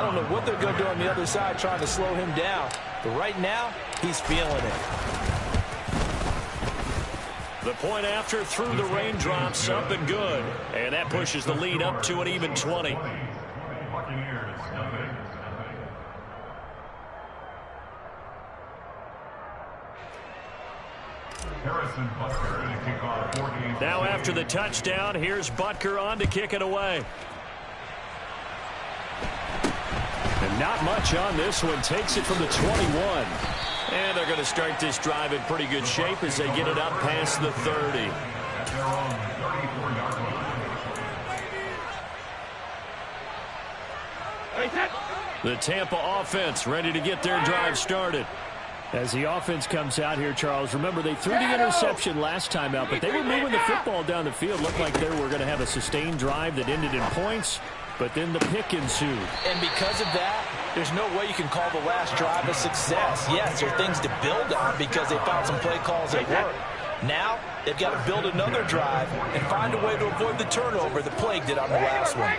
I don't know what they're going to do on the other side trying to slow him down. But right now, he's feeling it. The point after through the raindrops, up and good. And that pushes the lead up to an even 20. Now after the touchdown, here's Butker on to kick it away. And not much on this one. Takes it from the 21. And they're going to start this drive in pretty good shape as they get it up past the 30. The Tampa offense ready to get their drive started. As the offense comes out here, Charles, remember they threw the interception last time out, but they were moving the football down the field. Looked like they were going to have a sustained drive that ended in points, but then the pick ensued. And because of that, there's no way you can call the last drive a success. Yes, there are things to build on because they found some play calls that work. Now, they've got to build another drive and find a way to avoid the turnover the Plague did on the last one.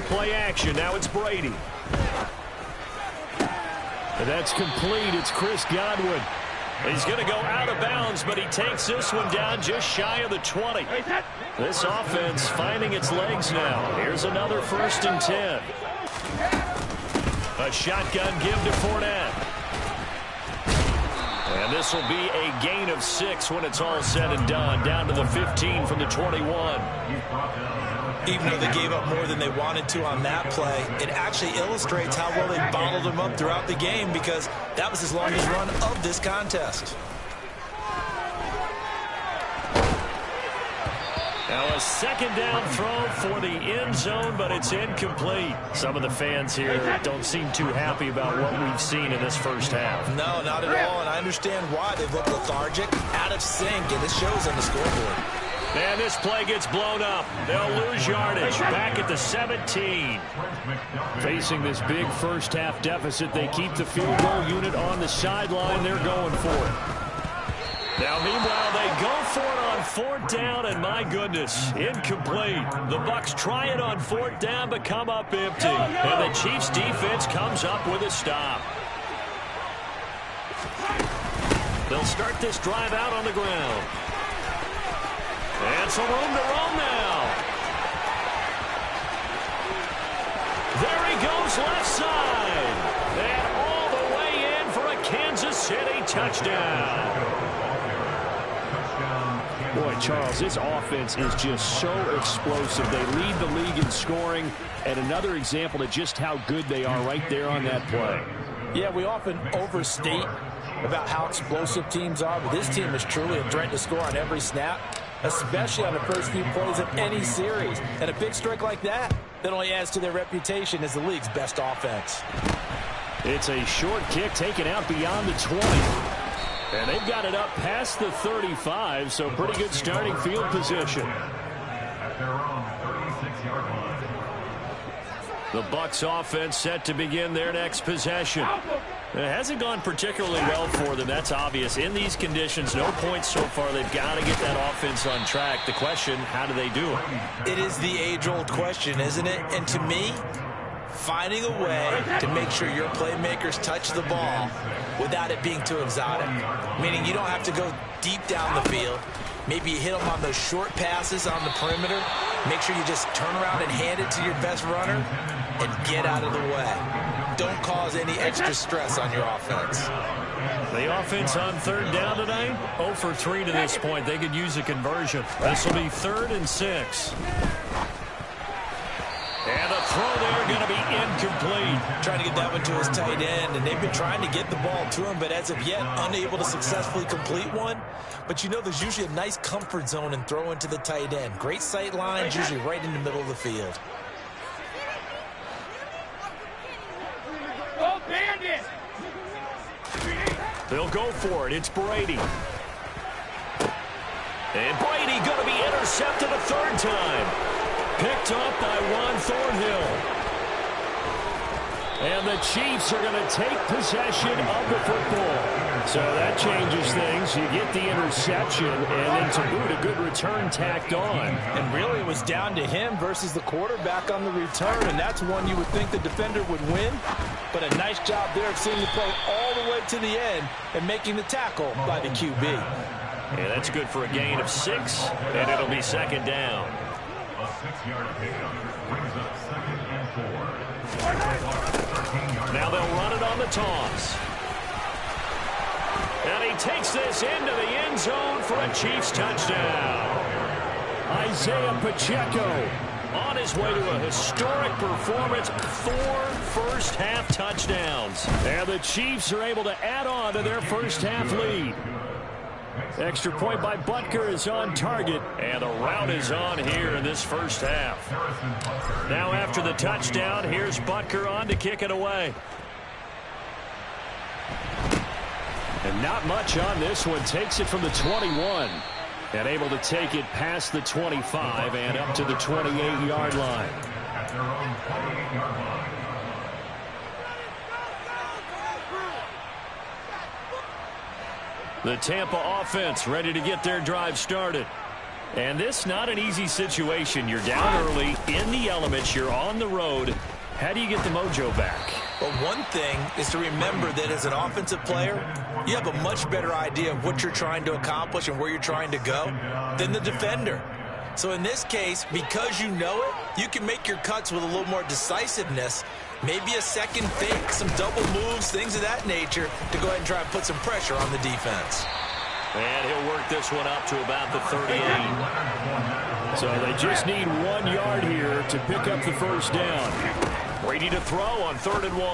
Play action. Now it's Brady. And that's complete. It's Chris Godwin. He's going to go out of bounds, but he takes this one down just shy of the 20. This offense finding its legs now. Here's another 1st and 10. A shotgun give to Fournette. And this will be a gain of 6 when it's all said and done. Down to the 15 from the 21. Even though they gave up more than they wanted to on that play, it actually illustrates how well they bottled him up throughout the game because that was his longest run of this contest. Now a 2nd down throw for the end zone, but it's incomplete. Some of the fans here don't seem too happy about what we've seen in this first half. No, not at all, and I understand why. They've looked lethargic, out of sync, and it shows on the scoreboard. And this play gets blown up. They'll lose yardage. Back at the 17. Facing this big first half deficit, they keep the field goal unit on the sideline. They're going for it. Now, meanwhile, they go for it on 4th down, and my goodness, incomplete. The Bucs try it on 4th down, but come up empty. And the Chiefs' defense comes up with a stop. They'll start this drive out on the ground. And some room to roam now. There he goes left side. And all the way in for a Kansas City touchdown. Boy, Charles, this offense is just so explosive. They lead the league in scoring, and another example of just how good they are right there on that play. Yeah, we often overstate about how explosive teams are, but this team is truly a threat to score on every snap, especially on the first few plays of any series. And a big strike like that only adds to their reputation as the league's best offense. It's a short kick taken out beyond the 20. And they've got it up past the 35, so pretty good starting field position. The Bucs offense set to begin their next possession. It hasn't gone particularly well for them, that's obvious. In these conditions, no points so far. They've got to get that offense on track. The question, how do they do it? It is the age-old question, isn't it? And to me, finding a way to make sure your playmakers touch the ball without it being too exotic. Meaning you don't have to go deep down the field. Maybe you hit them on those short passes on the perimeter. Make sure you just turn around and hand it to your best runner and get out of the way. Don't cause any extra stress on your offense. The offense on 3rd down tonight, 0 for 3 to this point. They could use a conversion. This will be 3rd and 6. And the throw there going to be incomplete. Trying to get that one to his tight end, and they've been trying to get the ball to him, but as of yet, unable to successfully complete one. But you know there's usually a nice comfort zone in throwing to the tight end. Great sight lines, usually right in the middle of the field. They'll go for it. It's Brady. And Brady going to be intercepted a 3rd time. Picked up by Juan Thornhill. And the Chiefs are going to take possession of the football. So that changes things. You get the interception, and then to boot, a good return tacked on. And really, it was down to him versus the quarterback on the return, and that's one you would think the defender would win. But a nice job there of seeing the play all the way to the end and making the tackle by the QB. Yeah, that's good for a gain of 6, and it'll be second down. A 6-yard pickup brings up 2nd and 4. Now they'll run it on the toss. And he takes this into the end zone for a Chiefs touchdown. Isaiah Pacheco on his way to a historic performance, 4 first-half touchdowns. And the Chiefs are able to add on to their first-half lead. Extra point by Butker is on target, and the route is on here in this first half. Now after the touchdown, here's Butker on to kick it away. And not much on this one. Takes it from the 21. And able to take it past the 25 and up to the 28-yard line. At their own 28-yard line. The Tampa offense ready to get their drive started. And this not an easy situation. You're down early, in the elements, you're on the road. How do you get the mojo back? Well, one thing is to remember that as an offensive player, you have a much better idea of what you're trying to accomplish and where you're trying to go than the defender. So in this case, because you know it, you can make your cuts with a little more decisiveness, maybe a second fake, some double moves, things of that nature, to go ahead and try and put some pressure on the defense. And he'll work this one up to about the 38. So they just need 1 yard here to pick up the first down. Ready to throw on 3rd and 1.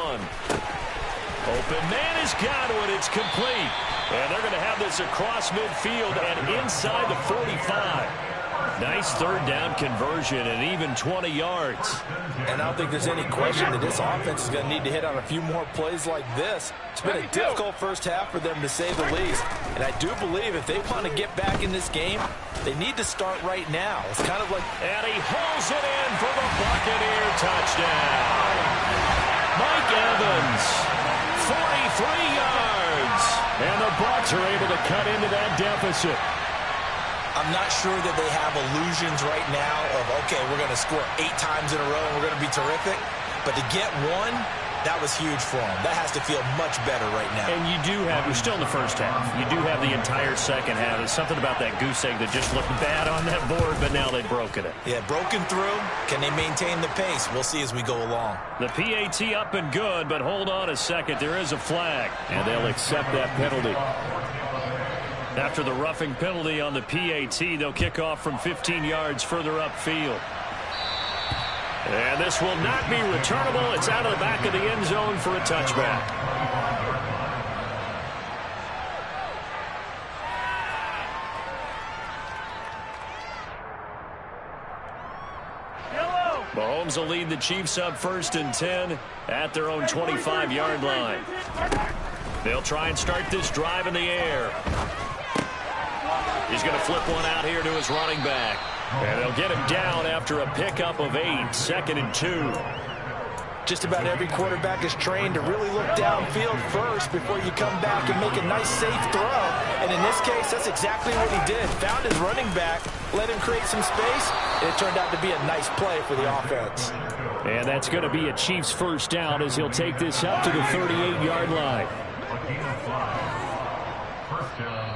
Open man has got it. It's complete. And they're going to have this across midfield and inside the 45. Nice 3rd down conversion and even 20 yards. And I don't think there's any question that this offense is going to need to hit on a few more plays like this. It's been a difficult first half for them, to say the least. And I do believe if they want to get back in this game, they need to start right now. It's kind of like... And he hauls it in for the Buccaneer touchdown. Mike Evans, 43 yards. And the Bucs are able to cut into that deficit. I'm not sure that they have illusions right now of, okay, we're going to score 8 times in a row and we're going to be terrific. But to get one, that was huge for them. That has to feel much better right now. And you do have, we're still in the first half. You do have the entire second half. There's something about that goose egg that just looked bad on that board, but now they've broken it. Yeah, broken through. Can they maintain the pace? We'll see as we go along. The PAT up and good, but hold on a second. There is a flag, and they'll accept that penalty. After the roughing penalty on the PAT, they'll kick off from 15 yards further upfield. And this will not be returnable. It's out of the back of the end zone for a touchback. Mahomes will lead the Chiefs up 1st and 10 at their own 25-yard line. They'll try and start this drive in the air. He's going to flip one out here to his running back. And they'll get him down after a pickup of 8, 2nd and 2. Just about every quarterback is trained to really look downfield first before you come back and make a nice, safe throw. And in this case, that's exactly what he did. Found his running back, let him create some space, and it turned out to be a nice play for the offense. And that's going to be a Chiefs first down as he'll take this up to the 38-yard line.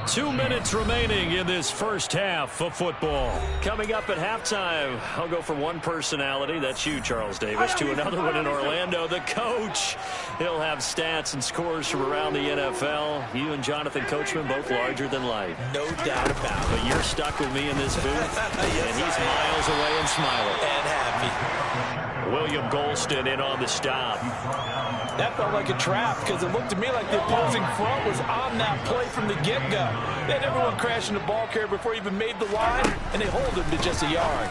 2 minutes remaining in this first half of football. Coming up at halftime, I'll go from one personality, that's you, Charles Davis, to another one in Orlando, the coach. He'll have stats and scores from around the NFL. You and Jonathan Coachman, both larger than life. No doubt about it. But you're stuck with me in this booth, Yes, and he's miles away and smiling. And happy. William Golston in on the stop. That felt like a trap because it looked to me like the opposing front was on that play from the get-go. They had everyone crashing the ball carrier before he even made the line, and they hold him to just a yard.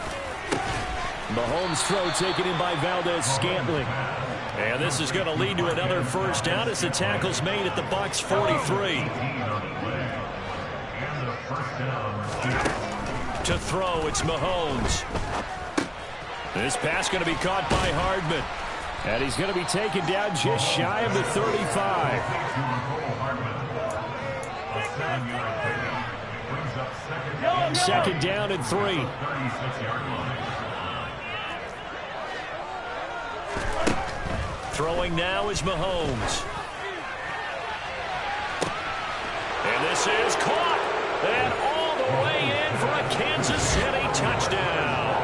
Mahomes' throw taken in by Valdez-Scantling. And this is going to lead to another first down as the tackle's made at the Bucs 43. To throw, it's Mahomes. This pass going to be caught by Hardman. And he's going to be taken down just shy of the 35. Second down and 3. Throwing now is Mahomes. And this is caught. And all the way in for a Kansas City touchdown.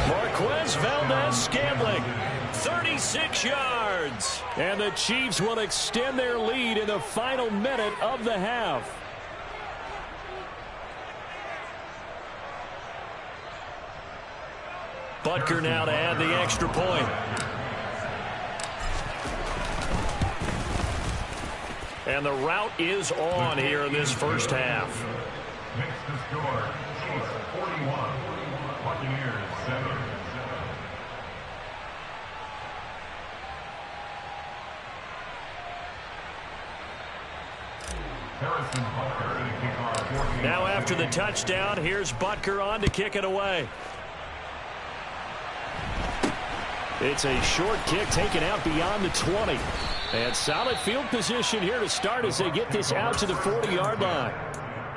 Marquez Valdez-Scantling, 36 yards. And the Chiefs will extend their lead in the final minute of the half. Butker now to add the extra point. And the route is on here in this first half. Makes the score, Chiefs 41, Buccaneers 7. Now after the touchdown, here's Butker on to kick it away. It's a short kick taken out beyond the 20. And solid field position here to start as they get this out to the 40-yard line.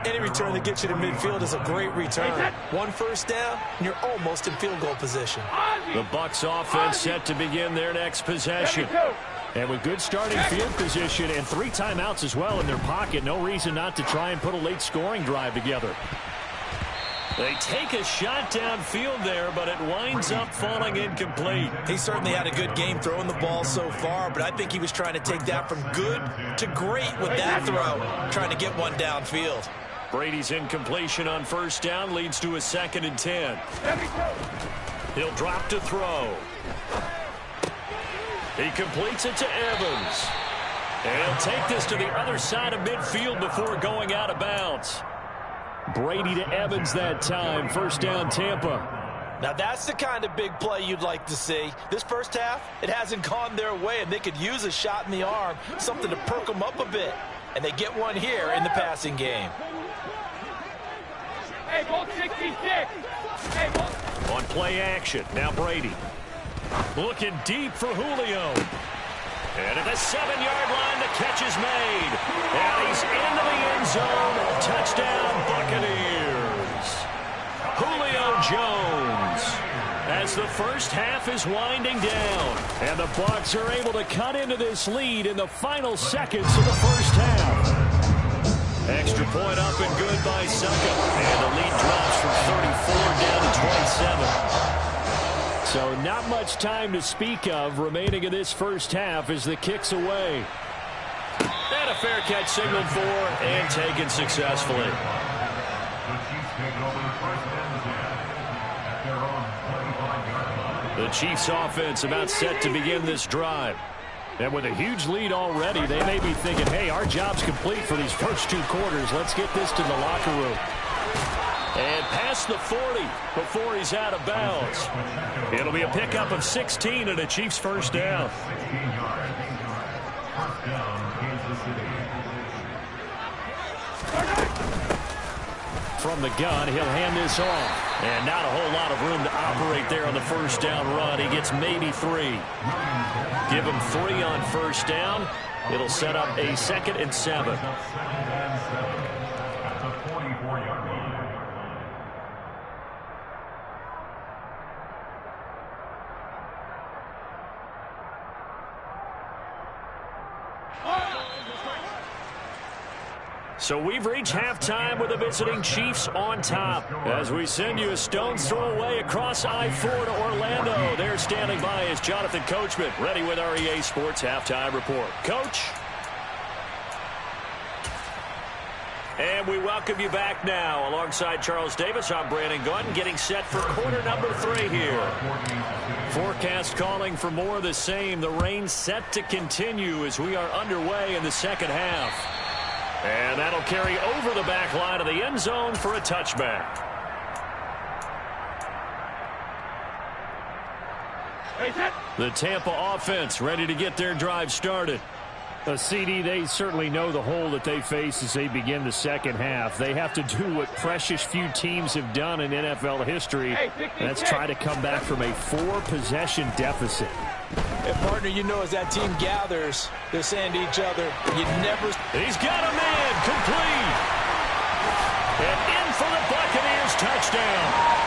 Any return that gets you to midfield is a great return. One first down, and you're almost in field goal position. The Bucs offense set to begin their next possession. And with good starting field position and 3 timeouts as well in their pocket, no reason not to try and put a late scoring drive together. They take a shot downfield there, but it winds up falling incomplete. He certainly had a good game throwing the ball so far, but I think he was trying to take that from good to great with that throw, trying to get one downfield. Brady's incompletion on first down leads to a 2nd and 10. He'll drop to throw. He completes it to Evans. And he'll take this to the other side of midfield before going out of bounds. Brady to Evans that time. First down, Tampa. Now that's the kind of big play you'd like to see. This first half, it hasn't gone their way, and they could use a shot in the arm, something to perk them up a bit. And they get one here in the passing game. Hey, ball 66. Hey, ball. On play action, now Brady. Looking deep for Julio. And at the 7-yard line, the catch is made. And he's into the end zone. Touchdown, Buccaneers. Julio Jones. As the first half is winding down. And the Bucs are able to cut into this lead in the final seconds of the first half. Extra point up and good by Succa. And the lead drops from 34 down to 27. So not much time to speak of remaining in this first half as the kick's away. And a fair catch signaled for and taken successfully. The Chiefs offense about set to begin this drive. And with a huge lead already, they may be thinking, hey, our job's complete for these first 2 quarters. Let's get this to the locker room. And past the 40 before he's out of bounds. It'll be a pickup of 16 and a Chiefs first down. From the gun, he'll hand this off. And not a whole lot of room to operate there on the first down run. He gets maybe 3. Give him 3 on first down. It'll set up a 2nd and 7. So we've reached halftime with the visiting Chiefs on top. As we send you a stone's throw away across I-4 to Orlando. There standing by is Jonathan Coachman, ready with our EA Sports Halftime Report. Coach. And we welcome you back now. Alongside Charles Davis, I'm Brandon Gunn, getting set for quarter number 3 here. Forecast calling for more of the same. The rain set to continue as we are underway in the second half. And that'll carry over the back line of the end zone for a touchback. The Tampa offense ready to get their drive started. A CD, they certainly know the hole that they face as they begin the second half. They have to do what precious few teams have done in NFL history. That's try to come back from a 4-possession deficit. And partner, you know, as that team gathers, they're saying to each other, you never... He's got a man, complete. And in for the Buccaneers touchdown.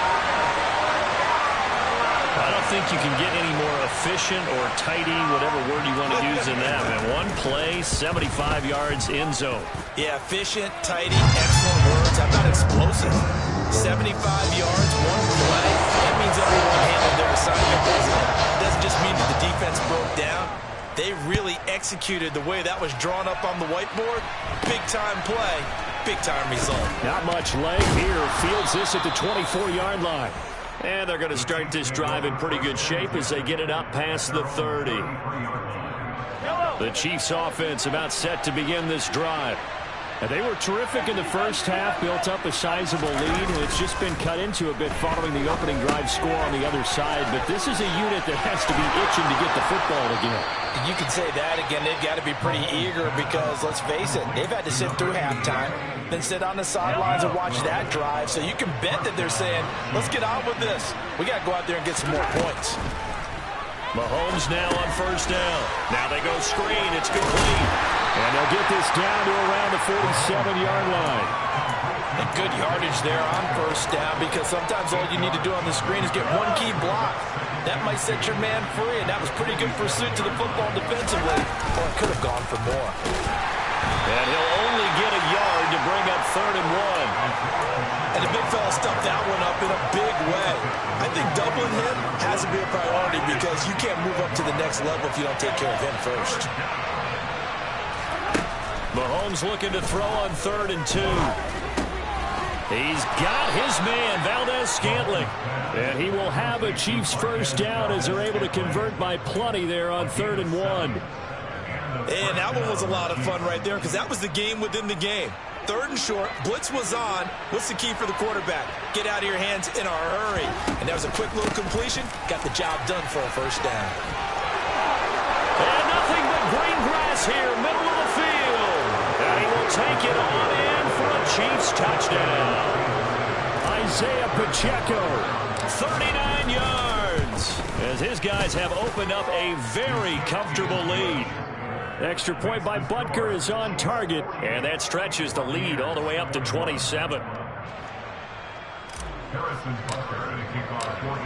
I don't think you can get any more efficient or tidy, whatever word you want to use in that, man. One play, 75 yards in zone. Yeah, efficient, tidy, excellent words. How about explosive? 75 yards, one play. That means everyone handled their assignment, doesn't it? It doesn't just mean that the defense broke down. They really executed the way that was drawn up on the whiteboard. Big-time play, big-time result. Not much leg here. Fields this at the 24-yard line. And they're going to start this drive in pretty good shape as they get it up past the 30. The Chiefs offense about set to begin this drive. And they were terrific in the first half, built up a sizable lead, and it's just been cut into a bit following the opening drive score on the other side. But this is a unit that has to be itching to get the football again. You can say that again. They've got to be pretty eager because, let's face it, they've had to sit through halftime, then sit on the sidelines and watch that drive. So you can bet that they're saying, let's get on with this. We got to go out there and get some more points. Mahomes now on first down. Now they go screen. It's complete. And they'll get this down to around the 47-yard line. And good yardage there on first down because sometimes all you need to do on the screen is get one key block. That might set your man free, and that was pretty good pursuit to the football defensively. Or it could have gone for more. And he'll only get a yard to bring up 3rd and 1. And the big fella stuffed that one up in a big way. I think doubling him has to be a priority because you can't move up to the next level if you don't take care of him first. Mahomes looking to throw on 3rd and 2. He's got his man, Valdez-Scantling. And he will have a Chiefs first down as they're able to convert by plenty there on 3rd and 1. And that one was a lot of fun right there because that was the game within the game. 3rd and short, blitz was on. What's the key for the quarterback? Get out of your hands in a hurry. And that was a quick little completion. Got the job done for a first down. And nothing but green grass here, middle of the field. And he will take it on in for a Chiefs touchdown. Isaiah Pacheco, 39 yards. As his guys have opened up a very comfortable lead. Extra point by Butker is on target, and that stretches the lead all the way up to 27.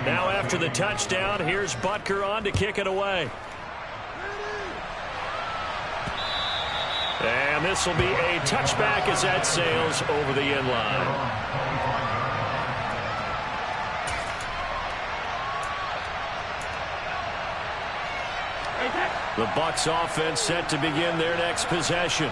Now after the touchdown, here's Butker on to kick it away. And this will be a touchback as that sails over the end line. The Bucs offense set to begin their next possession.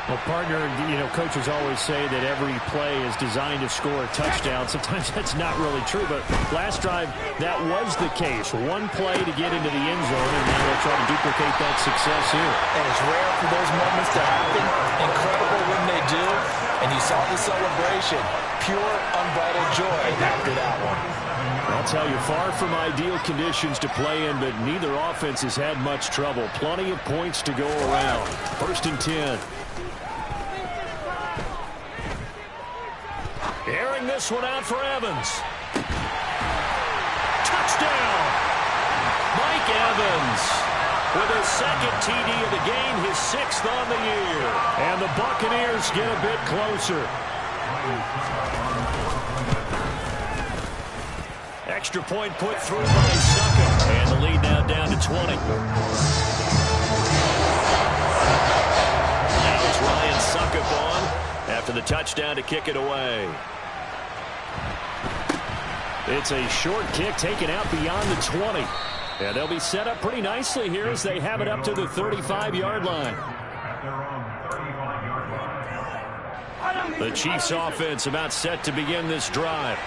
Well, partner, you know, coaches always say that every play is designed to score a touchdown. Sometimes that's not really true, but last drive, that was the case. One play to get into the end zone, and now they'll try to duplicate that success here. And it's rare for those moments to happen. Incredible when they do. And you saw the celebration. Pure, unbridled joy after that one. I'll tell you, far from ideal conditions to play in, but neither offense has had much trouble. Plenty of points to go around. 1st and 10. Airing this one out for Evans. Touchdown! Mike Evans with his 2nd TD of the game, his 6th on the year. And the Buccaneers get a bit closer. Extra point put through by Suckup. And the lead now down to 20. Now it's Ryan Suckup on after the touchdown to kick it away. It's a short kick taken out beyond the 20. And they'll be set up pretty nicely here as they have it up to the 35-yard line. The Chiefs offense about set to begin this drive.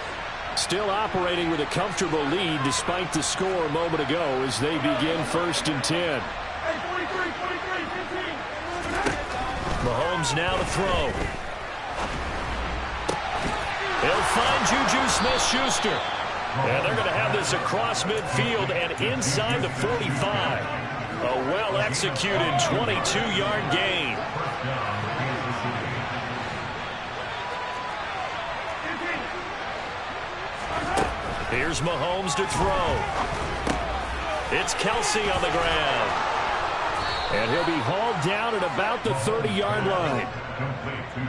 Still operating with a comfortable lead despite the score a moment ago as they begin 1st and 10. Mahomes now to throw. He'll find Juju Smith-Schuster. And they're going to have this across midfield and inside the 45. A well-executed 22-yard gain. Here's Mahomes to throw. It's Kelsey on the ground. And he'll be hauled down at about the 30-yard line.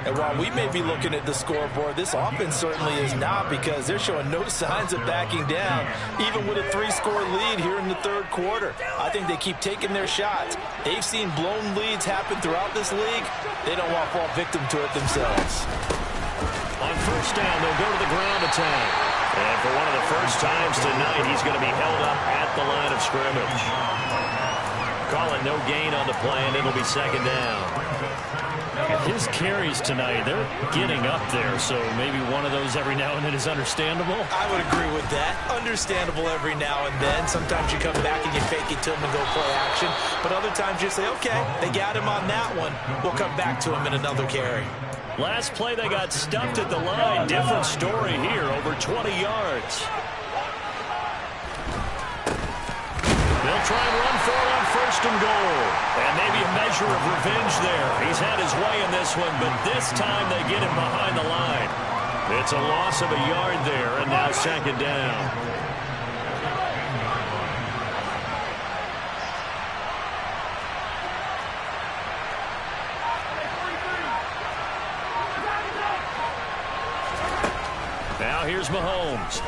And while we may be looking at the scoreboard, this offense certainly is not, because they're showing no signs of backing down, even with a 3-score lead here in the third quarter. I think they keep taking their shots. They've seen blown leads happen throughout this league. They don't want to fall victim to it themselves. On first down, they'll go to the ground attack. And for one of the first times tonight, he's going to be held up at the line of scrimmage. Call it no gain on the play, and it'll be second down. His carries tonight, they're getting up there, so maybe one of those every now and then is understandable. I would agree with that. Understandable every now and then. Sometimes you come back and you fake it to him and go play action. But other times you say, okay, they got him on that one. We'll come back to him in another carry. Last play, they got stuffed at the line. Different story here, over 20 yards. They'll try and run for it on first and goal. And maybe a measure of revenge there. He's had his way in this one, but this time they get him behind the line. It's a loss of a yard there, and now second down. Now here's Mahomes.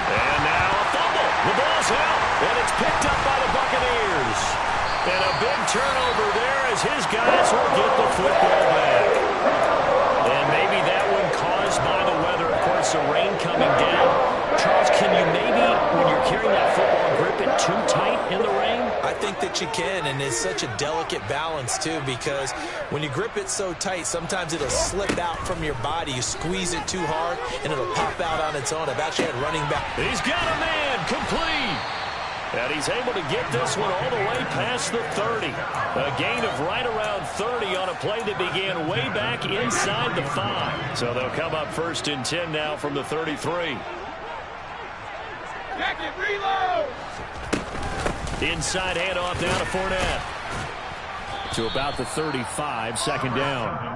And now a fumble. The ball's out, and it's picked up by the Buccaneers. And a big turnover there as his guys will get the football back. And maybe that one caused by the weather. Of course, the rain coming down. Charles, can you maybe, when you're carrying that football, grip it too tight in the rain? I think that you can, and it's such a delicate balance, too, because when you grip it so tight, sometimes it'll slip out from your body. You squeeze it too hard, and it'll pop out on its own. I've actually had running back. He's got a man, complete. And he's able to get this one all the way past the 30. A gain of right around 30 on a play that began way back inside the 5. So they'll come up first and 10 now from the 33. Jacket, reload! Inside handoff down to Fournette. To about the 35, second down.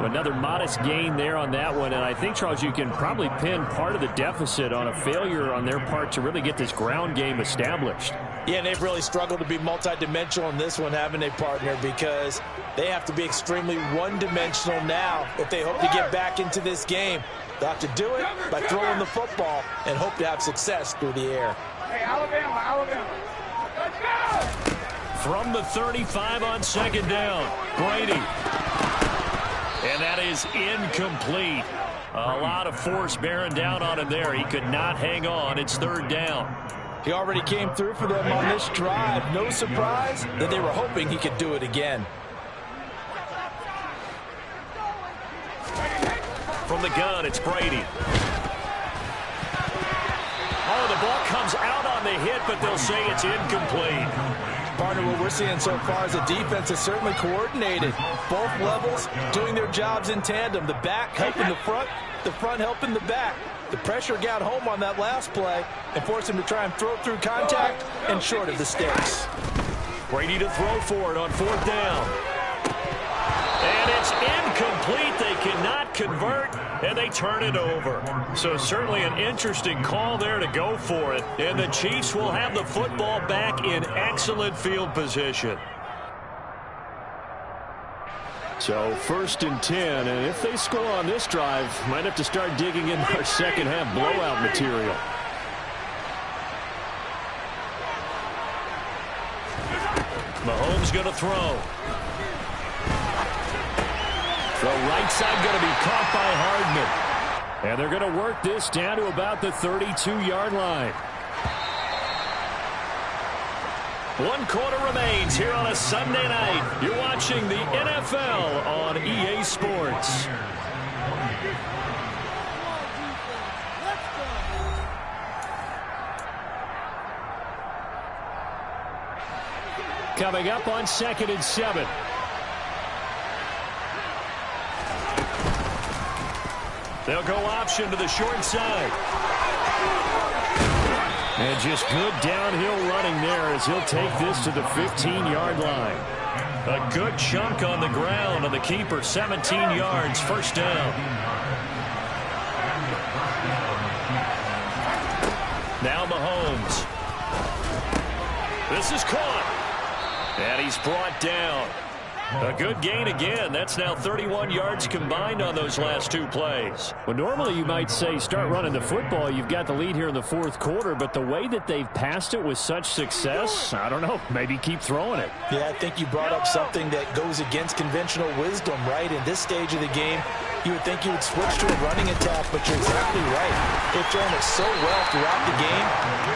Another modest gain there on that one, and I think, Charles, you can probably pin part of the deficit on a failure on their part to really get this ground game established. Yeah, and they've really struggled to be multidimensional in this one, haven't they, partner? Because they have to be extremely one-dimensional now if they hope to get back into this game. They'll have to do it by throwing the football and hope to have success through the air. Hey, Alabama. Let's go! From the 35 on second down, Brady. And that is incomplete. A lot of force bearing down on him there. He could not hang on. It's third down. He already came through for them on this drive. No surprise that they were hoping he could do it again. From the gun, it's Brady. Oh, the ball comes out on the hit, but they'll say it's incomplete. Partner, what we're seeing so far is the defense is certainly coordinated. Both levels doing their jobs in tandem. The back helping the front helping the back. The pressure got home on that last play and forced him to try and throw through contact and short of the sticks. Brady to throw for it on fourth down. And it's incomplete. They cannot convert, and they turn it over. So certainly an interesting call there to go for it. And the Chiefs will have the football back in excellent field position. So first and 10, and if they score on this drive, might have to start digging in our second half blowout material. Mahomes going to throw. The right side going to be caught by Hardman. And they're going to work this down to about the 32-yard line. 1 quarter remains here on a Sunday night. You're watching the NFL on EA Sports. Coming up on 2nd and 7. They'll go option to the short side. And just good downhill running there as he'll take this to the 15-yard line. A good chunk on the ground, and the keeper 17 yards, first down. Now Mahomes. This is caught. And he's brought down. A good gain again. That's now 31 yards combined on those last two plays. Well, normally you might say start running the football. You've got the lead here in the fourth quarter, but the way that they've passed it with such success, I don't know, maybe keep throwing it. Yeah, I think you brought up something that goes against conventional wisdom, right? In this stage of the game, you would think you would switch to a running attack, but you're exactly right. They've thrown it so well throughout the game,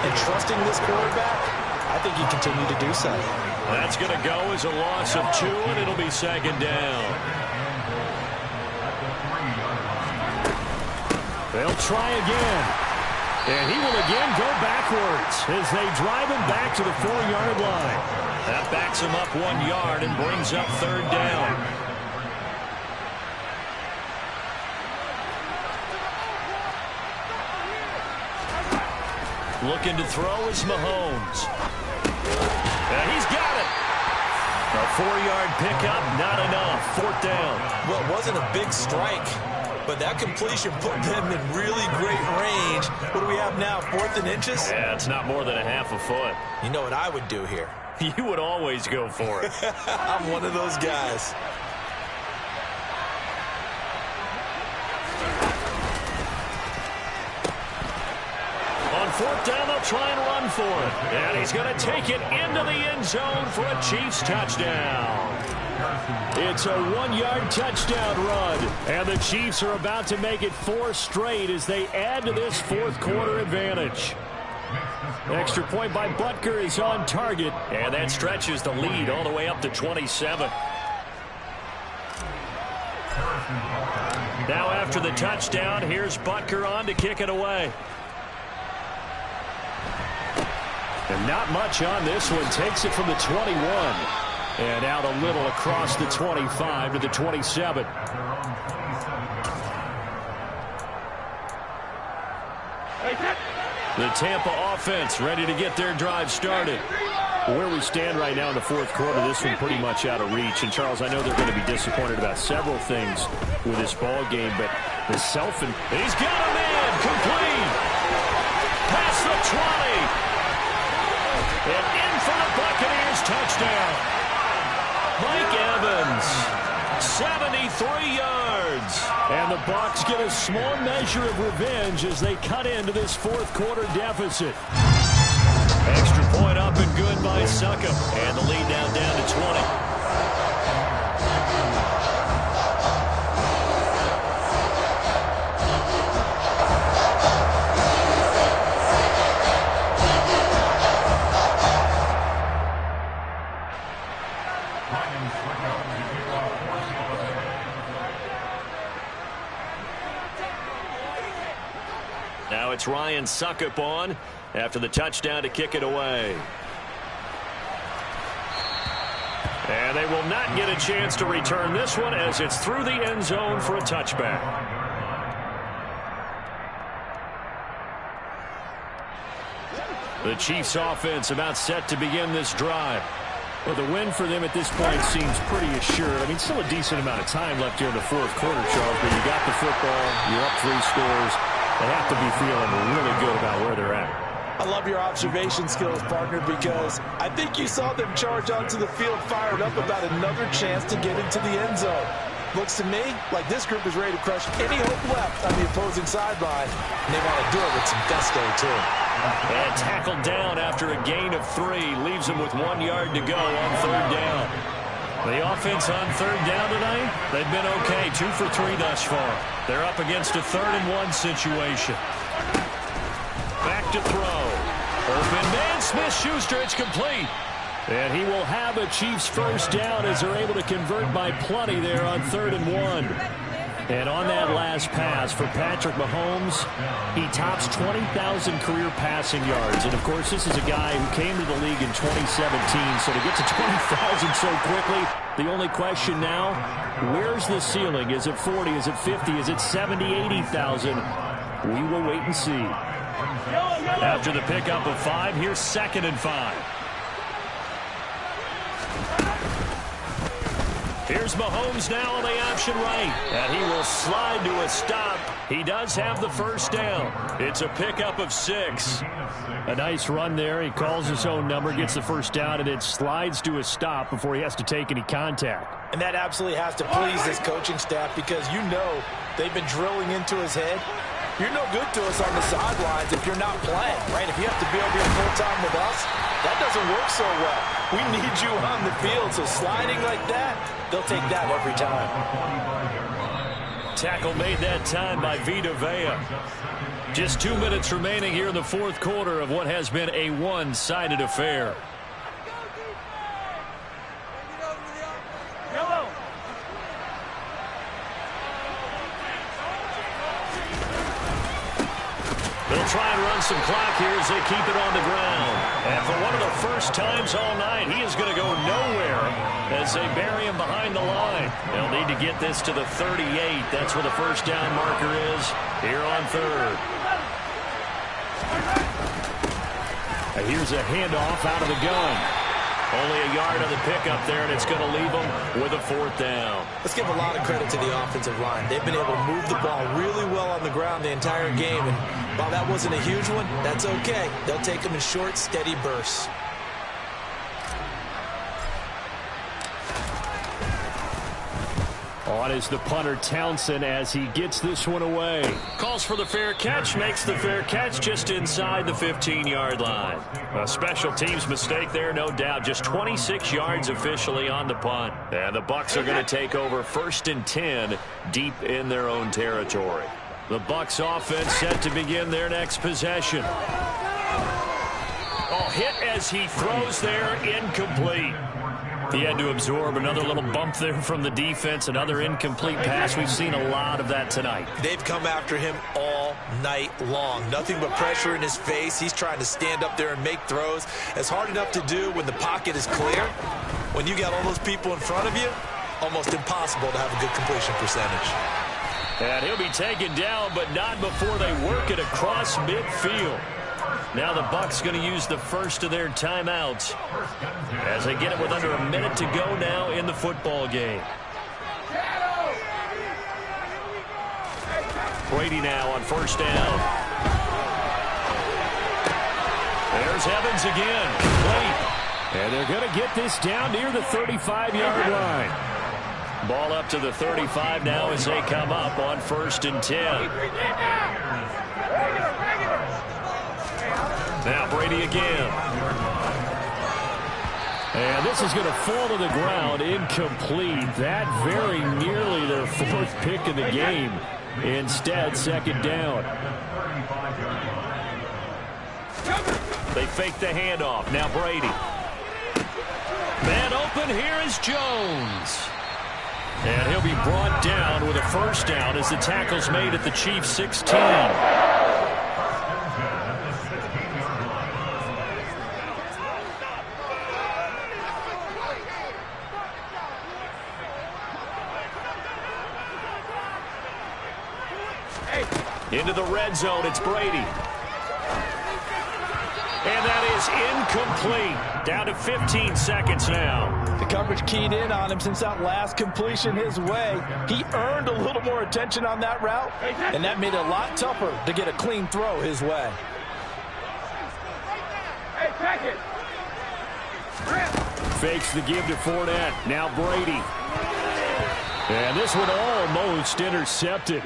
and trusting this quarterback, I think you continue to do so. That's going to go as a loss of 2, and it'll be second down. They'll try again. And he will again go backwards as they drive him back to the 4-yard line. That backs him up 1 yard and brings up third down. Looking to throw is Mahomes. And he's got it. A 4-yard pickup, not enough. Fourth down. Well, it wasn't a big strike, but that completion put them in really great range. What do we have now, 4th and inches? Yeah, it's not more than a half a foot. You know what I would do here? You would always go for it. I'm one of those guys. On fourth down, they'll try and run for it. And he's going to take it into the end zone for a Chiefs touchdown. It's a 1-yard touchdown run. And the Chiefs are about to make it 4 straight as they add to this fourth quarter advantage. Extra point by Butker is on target. And that stretches the lead all the way up to 27. Now after the touchdown, here's Butker on to kick it away. And not much on this one. Takes it from the 21. And out a little across the 25 to the 27. The Tampa offense ready to get their drive started. Where we stand right now in the fourth quarter, this one pretty much out of reach. And, Charles, I know they're going to be disappointed about several things with this ball game, but the he's got a man complete. Past the 20. And in for the Buccaneers touchdown. Mike Evans, 73 yards. And the Bucs get a small measure of revenge as they cut into this fourth quarter deficit. Extra point up and good by Succop. And the lead now down to 20. Now it's Ryan Succop on after the touchdown to kick it away. And they will not get a chance to return this one as it's through the end zone for a touchback. The Chiefs offense about set to begin this drive. Well, the win for them at this point seems pretty assured. I mean, still a decent amount of time left here in the fourth quarter, Charles, but you got the football, you're up 3 scores. They have to be feeling really good about where they're at. I love your observation skills, partner, because I think you saw them charge onto the field fired up about another chance to get into the end zone. Looks to me like this group is ready to crush any hope left on the opposing sideline, and they want to do it with some gusto, too. And tackled down after a gain of 3. Leaves them with 1 yard to go on third down. The offense on third down tonight, they've been okay. 2 for 3 thus far. They're up against a 3rd-and-1 situation. Back to throw. Open man, Smith-Schuster, it's complete. And he will have a Chiefs first down as they're able to convert by plenty there on 3rd and 1. And on that last pass for Patrick Mahomes, he tops 20,000 career passing yards. And, of course, this is a guy who came to the league in 2017. So to get to 20,000 so quickly, the only question now, where's the ceiling? Is it 40? Is it 50? Is it 70, 80,000? We will wait and see. After the pickup of 5, here's 2nd and 5. Here's Mahomes now on the option right. And he will slide to a stop. He does have the first down. It's a pickup of 6. A nice run there. He calls his own number, gets the first down, and it slides to a stop before he has to take any contact. And that absolutely has to please this coaching staff because you know they've been drilling into his head. You're no good to us on the sidelines if you're not playing, right? If you have to be over here full-time with us, that doesn't work so well. We need you on the field, so sliding like that, they'll take that every time. Tackle made that time by Vita Vea. Just 2 minutes remaining here in the 4th quarter of what has been a one-sided affair. They'll try and run some clock here as they keep it on the ground. And for one of the first times all night, he is going to go nowhere as they bury him behind the line. They'll need to get this to the 38. That's where the first down marker is here on 3rd. And here's a handoff out of the gun. Only a yard on the pickup there, and it's going to leave them with a 4th down. Let's give a lot of credit to the offensive line. They've been able to move the ball really well on the ground the entire game. And while that wasn't a huge one, that's okay. They'll take them in short, steady bursts. On is the punter Townsend as he gets this one away. Calls for the fair catch, makes the fair catch just inside the 15-yard line. A special teams mistake there, no doubt. Just 26 yards officially on the punt. And the Bucs are going to take over 1st and 10 deep in their own territory. The Bucs offense set to begin their next possession. Oh, hit as he throws there, incomplete. He had to absorb another little bump there from the defense, another incomplete pass. We've seen a lot of that tonight. They've come after him all night long. Nothing but pressure in his face. He's trying to stand up there and make throws. It's hard enough to do when the pocket is clear. When you got all those people in front of you, almost impossible to have a good completion percentage. And he'll be taken down, but not before they work it across midfield. Now the Bucs going to use the first of their timeouts as they get it with under a minute to go now in the football game. Brady now on 1st down. There's Evans again. Late. And they're going to get this down near the 35-yard line. Ball up to the 35 now as they come up on 1st and 10. Now Brady again. And this is going to fall to the ground, incomplete. That very nearly their 4th pick of the game. Instead, 2nd down. They fake the handoff. Now Brady. Man open, here is Jones. And he'll be brought down with a first down as the tackle's made at the Chiefs' 16. Into the red zone, it's Brady. And that is incomplete. Down to 15 seconds now. The coverage keyed in on him since that last completion his way. He earned a little more attention on that route, and that made it a lot tougher to get a clean throw his way. Hey, check it. Fakes the give to Fournette. Now Brady. And this one almost intercepted.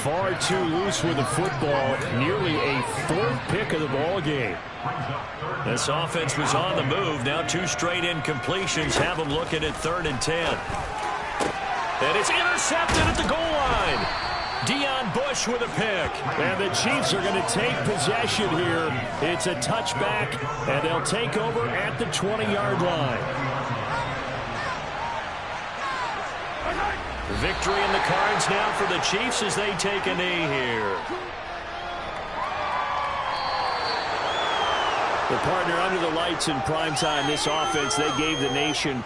Far too loose with the football. Nearly a 4th pick of the ball game. This offense was on the move. Now 2 straight incompletions have them looking at 3rd and 10. And it's intercepted at the goal line. Deion Bush with a pick. And the Chiefs are going to take possession here. It's a touchback, and they'll take over at the 20-yard line. Victory in the cards now for the Chiefs as they take a knee here. The partner under the lights in primetime, this offense, they gave the nation